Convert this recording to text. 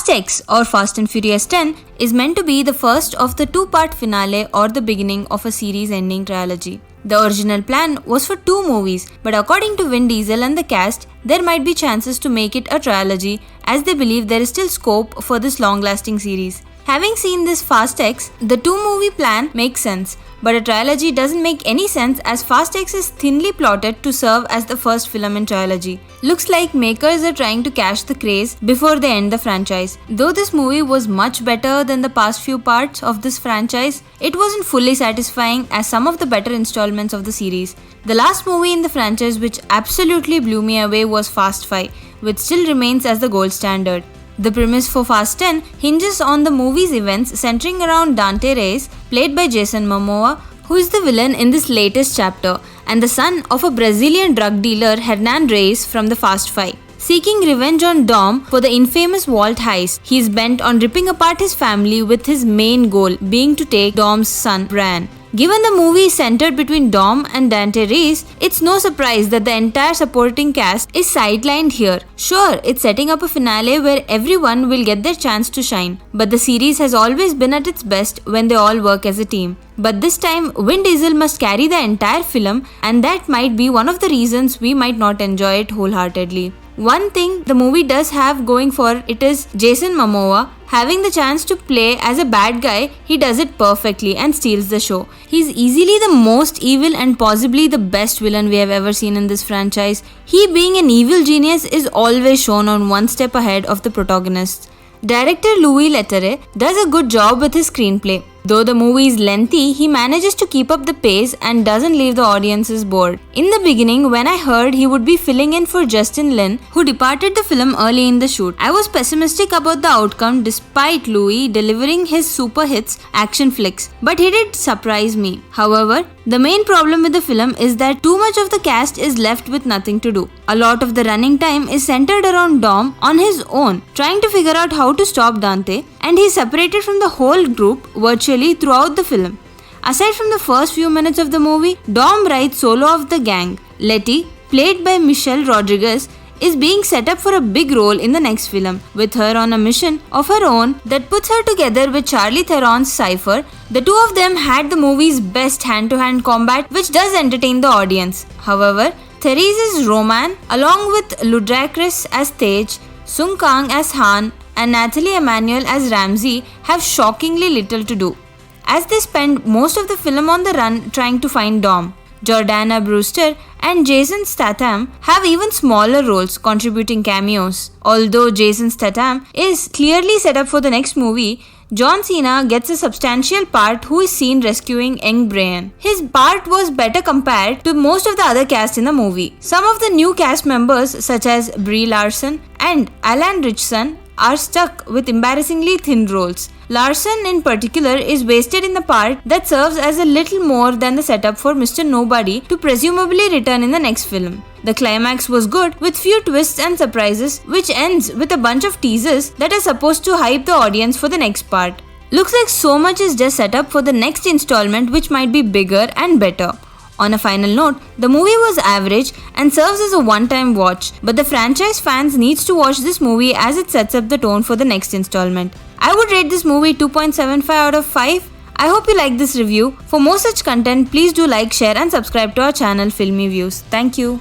Fastx or Fast and Furious 10 is meant to be the first of the two-part finale or the beginning of a series-ending trilogy. The original plan was for 2 movies, but according to Vin Diesel and the cast, there might be chances to make it a trilogy as they believe there is still scope for this long-lasting series. Having seen this Fastx, the 2-movie plan makes sense, but a trilogy doesn't make any sense as Fastx is thinly plotted to serve as the first film in trilogy. Looks like makers are trying to catch the craze before they end the franchise. Though this movie was much better than the past few parts of this franchise, it wasn't fully satisfying as some of the better installments of the series. The last movie in the franchise which absolutely blew me away was Fastfive, which still remains as the gold standard. The premise for Fast 10 hinges on the movie's events centering around Dante Reyes, played by Jason Momoa, who is the villain in this latest chapter, and the son of a Brazilian drug dealer Hernan Reyes from the Fast Five. Seeking revenge on Dom for the infamous vault heist, he is bent on ripping apart his family with his main goal being to take Dom's son Brian. Given the movie is centered between Dom and Dante Reyes, it's no surprise that the entire supporting cast is sidelined here. Sure, it's setting up a finale where everyone will get their chance to shine, but the series has always been at its best when they all work as a team. But this time, Vin Diesel must carry the entire film, and that might be one of the reasons we might not enjoy it wholeheartedly. One thing the movie does have going for it is Jason Momoa. Having the chance to play as a bad guy, he does it perfectly and steals the show. He's easily the most evil and possibly the best villain we have ever seen in this franchise. He being an evil genius is always shown on one step ahead of the protagonists. Director Louis Letterier does a good job with his screenplay. Though the movie is lengthy, he manages to keep up the pace and doesn't leave the audiences bored. In the beginning, when I heard he would be filling in for Justinlin, who departed the film early in the shoot, I was pessimistic about the outcome despite Louis delivering his super hits action flicks, but he did surprise me. However, the main problem with the film is that too much of the cast is left with nothing to do. A lot of the running time is centered around Dom on his own, trying to figure out how to stop Dante, and he's separated from the whole group virtually throughout the film. Aside from the first few minutes of the movie, Dom rides solo of the gang. Letty, played by Michellerodriguez, is being set up for a big role in the next film, with her on a mission of her own that puts her together with Charlie Theron's Cypher. The two of them had the movie's best hand-to-hand combat, which does entertain the audience. However, Therese's Roman, along with Ludacris as Tej, Sung Kang as Han, and Nathalieemmanuel as Ramsey have shockingly little to do, as they spend most of the film on the run trying to find Dom. Jordanabrewster and Jasonstatham have even smaller roles, contributing cameos. Although Jasonstatham is clearly set up for the next movie, Johncena gets a substantial part who is seen rescuing young Brian. His part was better compared to most of the other cast in the movie. Some of the new cast members such as brielarson and alanritchson are stuck with embarrassingly thin roles. Larson in particular is wasted in the part that serves as a little more than the setup for Mr. Nobody to presumably return in the next film. The climax was good with few twists and surprises, which ends with a bunch of teasers that are supposed to hype the audience for the next part. Looks like so much is just set up for the next installment, which might be bigger and better. On a final note, the movie was average and serves as a one-time watch, but the franchise fans needs to watch this movie as it sets up the tone for the next installment. I would rate this movie 2.75 out of 5. I hope you like this review. For more such content, please do like, share and subscribe to our channel Filmy Views. Thank you.